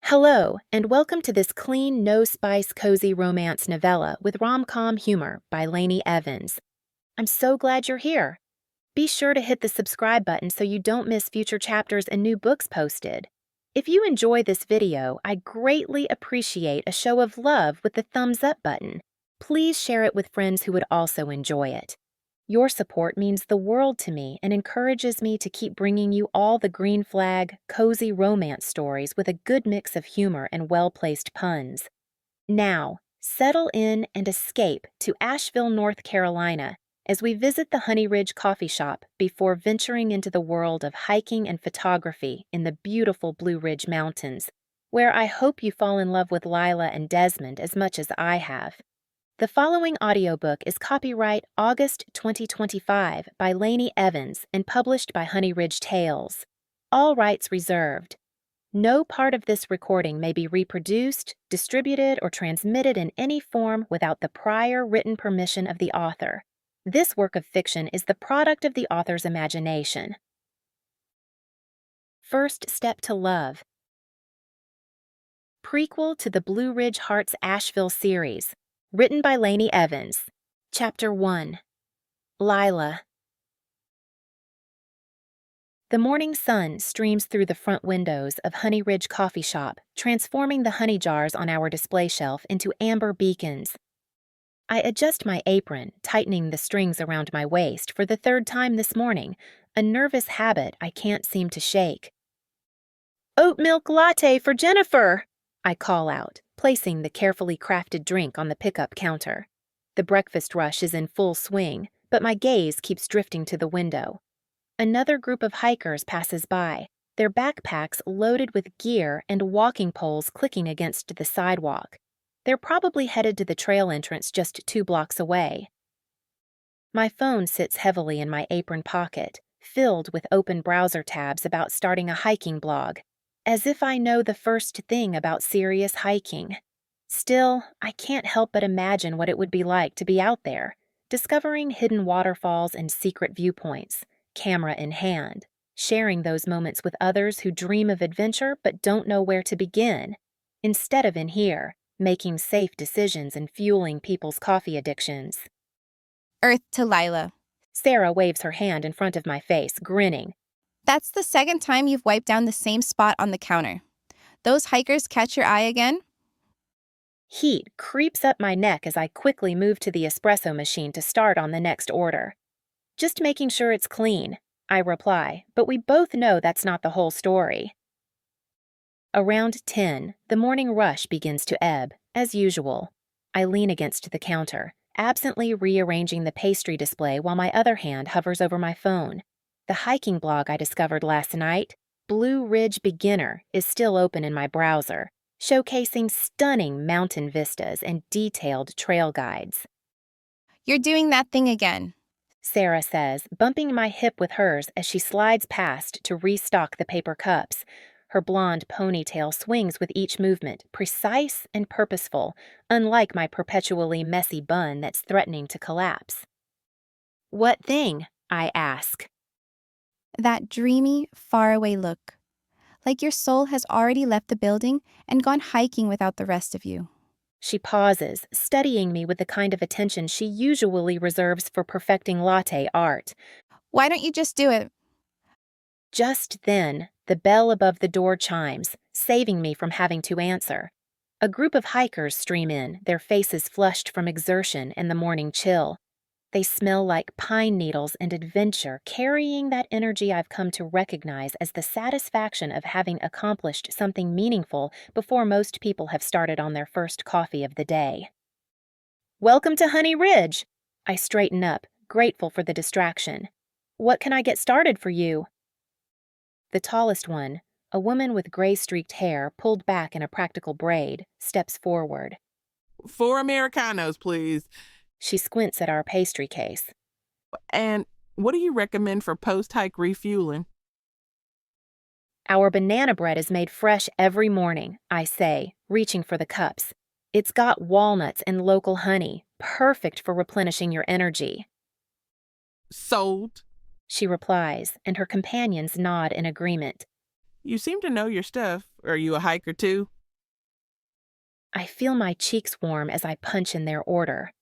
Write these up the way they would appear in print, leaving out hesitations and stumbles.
Hello, and welcome to this clean, no-spice, cozy romance novella with rom-com humor by Lani Evans. I'm so glad you're here. Be sure to hit the subscribe button so you don't miss future chapters and new books posted. If you enjoy this video, I greatly appreciate a show of love with the thumbs up button. Please share it with friends who would also enjoy it. Your support means the world to me and encourages me to keep bringing you all the green flag, cozy romance stories with a good mix of humor and well-placed puns. Now, settle in and escape to Asheville, North Carolina, as we visit the Honey Ridge coffee shop before venturing into the world of hiking and photography in the beautiful Blue Ridge Mountains, where I hope you fall in love with Lila and Desmond as much as I have. The following audiobook is copyright August 2025 by Lani Evans and published by Honey Ridge Tales. All rights reserved. No part of this recording may be reproduced, distributed, or transmitted in any form without the prior written permission of the author. This work of fiction is the product of the author's imagination. First Step to Love. Prequel to the Blue Ridge Hearts Asheville series. Written by Lani Evans. Chapter 1. Lila. The morning sun streams through the front windows of Honey Ridge Coffee Shop, transforming the honey jars on our display shelf into amber beacons. I adjust my apron, tightening the strings around my waist for the third time this morning, a nervous habit I can't seem to shake. "Oat milk latte for Jennifer!" I call out, placing the carefully crafted drink on the pickup counter. The breakfast rush is in full swing, but my gaze keeps drifting to the window. Another group of hikers passes by, their backpacks loaded with gear and walking poles clicking against the sidewalk. They're probably headed to the trail entrance just 2 blocks away. My phone sits heavily in my apron pocket, filled with open browser tabs about starting a hiking blog, as if I know the first thing about serious hiking. Still, I can't help but imagine what it would be like to be out there, discovering hidden waterfalls and secret viewpoints, camera in hand, sharing those moments with others who dream of adventure but don't know where to begin, instead of in here, making safe decisions and fueling people's coffee addictions. Earth to Lila. Sarah waves her hand in front of my face, grinning. That's the second time you've wiped down the same spot on the counter. Those hikers catch your eye again? Heat creeps up my neck as I quickly move to the espresso machine to start on the next order. "Just making sure it's clean," I reply, but we both know that's not the whole story. Around 10, the morning rush begins to ebb, as usual. I lean against the counter, absently rearranging the pastry display while my other hand hovers over my phone. The hiking blog I discovered last night, Blue Ridge Beginner, is still open in my browser, showcasing stunning mountain vistas and detailed trail guides. You're doing that thing again. Sarah says, bumping my hip with hers as she slides past to restock the paper cups. Her blonde ponytail swings with each movement, precise and purposeful, unlike my perpetually messy bun that's threatening to collapse. "What thing?" I ask. That dreamy, faraway look. Like your soul has already left the building and gone hiking without the rest of you. She pauses, studying me with the kind of attention she usually reserves for perfecting latte art. Why don't you just do it? Just then, the bell above the door chimes, saving me from having to answer. A group of hikers stream in, their faces flushed from exertion and the morning chill. They smell like pine needles and adventure, carrying that energy I've come to recognize as the satisfaction of having accomplished something meaningful before most people have started on their first coffee of the day. "Welcome to Honey Ridge!" I straighten up, grateful for the distraction. "What can I get started for you?" The tallest one, a woman with gray-streaked hair pulled back in a practical braid, steps forward. 4 Americanos, please. She squints at our pastry case. And what do you recommend for post-hike refueling? "Our banana bread is made fresh every morning," I say, reaching for the cups. "It's got walnuts and local honey, perfect for replenishing your energy." Sold. She replies, and her companions nod in agreement. You seem to know your stuff. Are you a hiker too? I feel my cheeks warm as I punch in their order.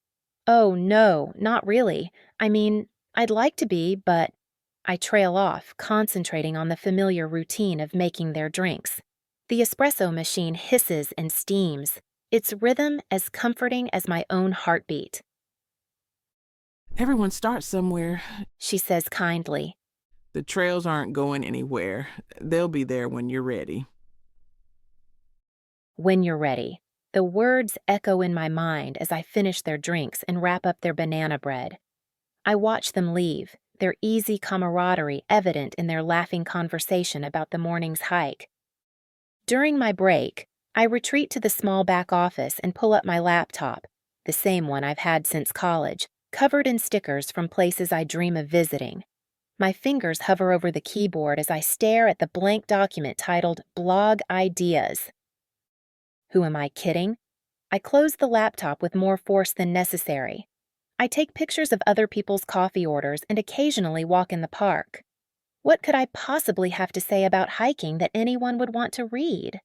Oh, no, not really. I mean, I'd like to be, but I trail off, concentrating on the familiar routine of making their drinks. The espresso machine hisses and steams, its rhythm as comforting as my own heartbeat. Everyone starts somewhere. She says kindly. The trails aren't going anywhere. They'll be there when you're ready. When you're ready. The words echo in my mind as I finish their drinks and wrap up their banana bread. I watch them leave, their easy camaraderie evident in their laughing conversation about the morning's hike. During my break, I retreat to the small back office and pull up my laptop, the same one I've had since college, covered in stickers from places I dream of visiting. My fingers hover over the keyboard as I stare at the blank document titled Blog Ideas. Who am I kidding? I close the laptop with more force than necessary. I take pictures of other people's coffee orders and occasionally walk in the park. What could I possibly have to say about hiking that anyone would want to read?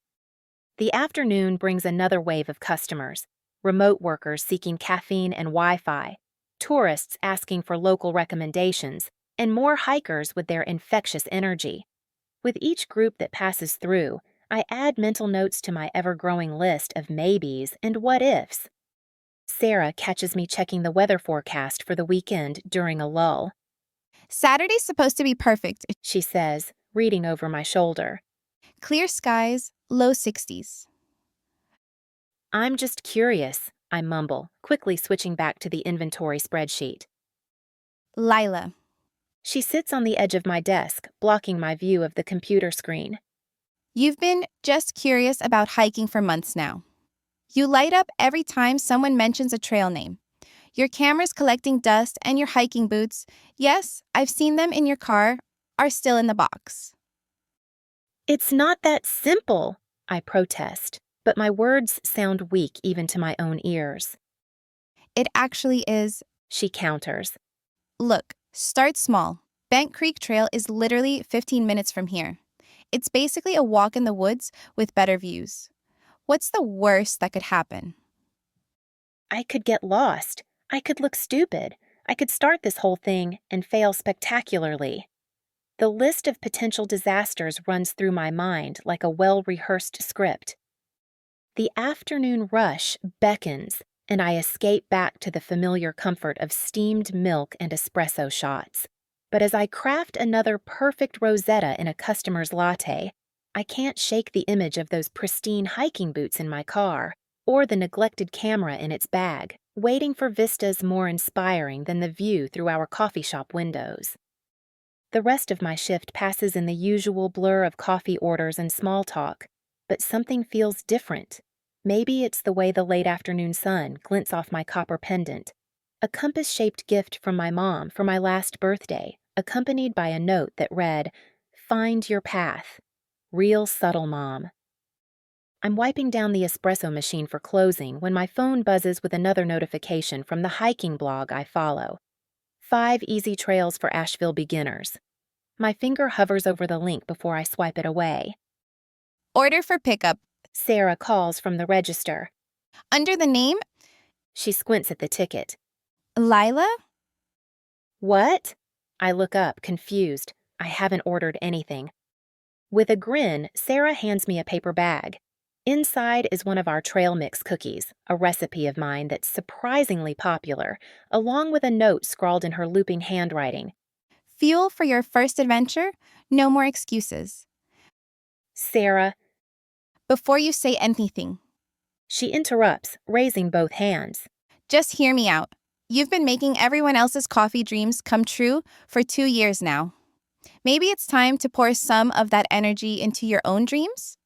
The afternoon brings another wave of customers, remote workers seeking caffeine and Wi-Fi, tourists asking for local recommendations, and more hikers with their infectious energy. With each group that passes through, I add mental notes to my ever-growing list of maybes and what-ifs. Sarah catches me checking the weather forecast for the weekend during a lull. Saturday's supposed to be perfect. She says, reading over my shoulder. Clear skies, low 60s. I'm just curious, I mumble, quickly switching back to the inventory spreadsheet. Lila. She sits on the edge of my desk, blocking my view of the computer screen. You've been just curious about hiking for months now. You light up every time someone mentions a trail name. Your camera's collecting dust and your hiking boots, yes, I've seen them in your car, are still in the box. It's not that simple, I protest, but my words sound weak even to my own ears. It actually is, She counters. Look, start small. Bent Creek Trail is literally 15 minutes from here. It's basically a walk in the woods with better views. What's the worst that could happen? I could get lost. I could look stupid. I could start this whole thing and fail spectacularly. The list of potential disasters runs through my mind like a well-rehearsed script. The afternoon rush beckons, and I escape back to the familiar comfort of steamed milk and espresso shots. But as I craft another perfect rosetta in a customer's latte, I can't shake the image of those pristine hiking boots in my car, or the neglected camera in its bag, waiting for vistas more inspiring than the view through our coffee shop windows. The rest of my shift passes in the usual blur of coffee orders and small talk, but something feels different. Maybe it's the way the late afternoon sun glints off my copper pendant, a compass-shaped gift from my mom for my last birthday, accompanied by a note that read, "Find your path. Real subtle, Mom." I'm wiping down the espresso machine for closing when my phone buzzes with another notification from the hiking blog I follow. 5 easy trails for Asheville beginners. My finger hovers over the link before I swipe it away. Order for pickup. Sarah calls from the register. Under the name, She squints at the ticket. Lila? What? I look up, confused. I haven't ordered anything. With a grin, Sarah hands me a paper bag. Inside is one of our trail mix cookies, a recipe of mine that's surprisingly popular, along with a note scrawled in her looping handwriting. Fuel for your first adventure? No more excuses. Sarah. Before you say anything, She interrupts, raising both hands. just hear me out. You've been making everyone else's coffee dreams come true for 2 years now. Maybe it's time to pour some of that energy into your own dreams?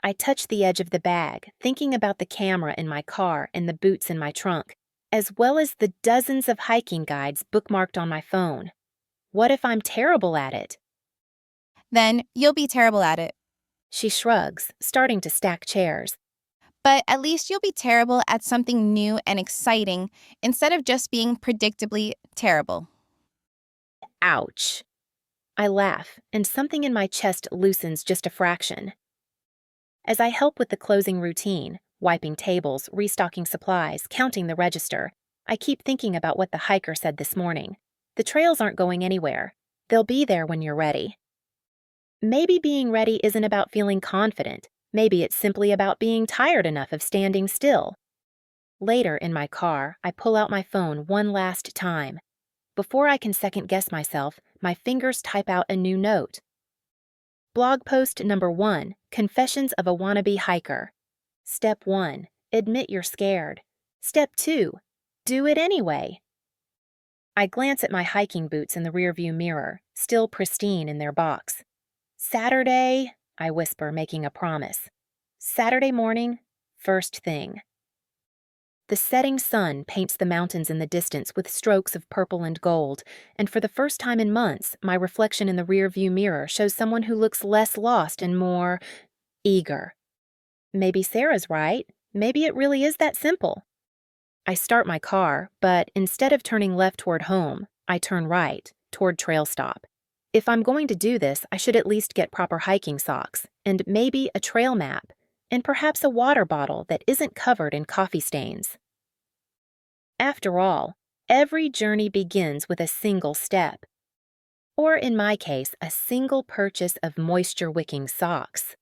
I touch the edge of the bag, thinking about the camera in my car and the boots in my trunk, as well as the dozens of hiking guides bookmarked on my phone. What if I'm terrible at it? Then you'll be terrible at it. She shrugs, starting to stack chairs. But at least you'll be terrible at something new and exciting instead of just being predictably terrible. Ouch. I laugh, and something in my chest loosens just a fraction. As I help with the closing routine, wiping tables, restocking supplies, counting the register, I keep thinking about what the hiker said this morning. The trails aren't going anywhere. They'll be there when you're ready. Maybe being ready isn't about feeling confident. Maybe it's simply about being tired enough of standing still. Later, in my car, I pull out my phone one last time. Before I can second-guess myself, my fingers type out a new note. Blog post number 1, Confessions of a Wannabe Hiker. Step 1, admit you're scared. Step 2, do it anyway. I glance at my hiking boots in the rearview mirror, still pristine in their box. Saturday, I whisper, making a promise. Saturday morning, first thing. The setting sun paints the mountains in the distance with strokes of purple and gold, and for the first time in months, my reflection in the rearview mirror shows someone who looks less lost and more eager. Maybe Sarah's right. Maybe it really is that simple. I start my car, but instead of turning left toward home, I turn right, toward Trail Stop. If I'm going to do this, I should at least get proper hiking socks, and maybe a trail map, and perhaps a water bottle that isn't covered in coffee stains. After all, every journey begins with a single step. Or in my case, a single purchase of moisture-wicking socks.